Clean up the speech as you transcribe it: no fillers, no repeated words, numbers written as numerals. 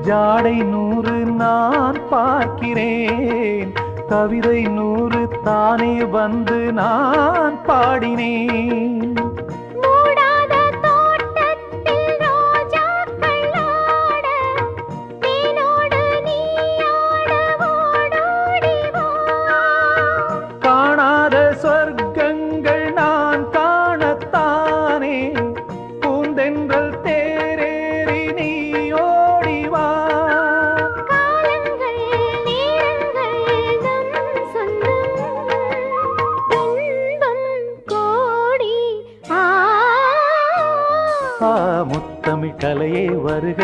ஜாடை 100 நான் பார்க்கிறேன், கவிதை 100 தானே வந்து நான் பாடினேன். காணாத சொர்க்கங்கள் நான் காணத்தானே, பூந்தென்றல் தேரேறி நீ ஓடிவா. காலங்கள் நேரங்கள் நம் சொந்தம், இன்பம் கோடி. முத்தமிழ் கலையே வருக.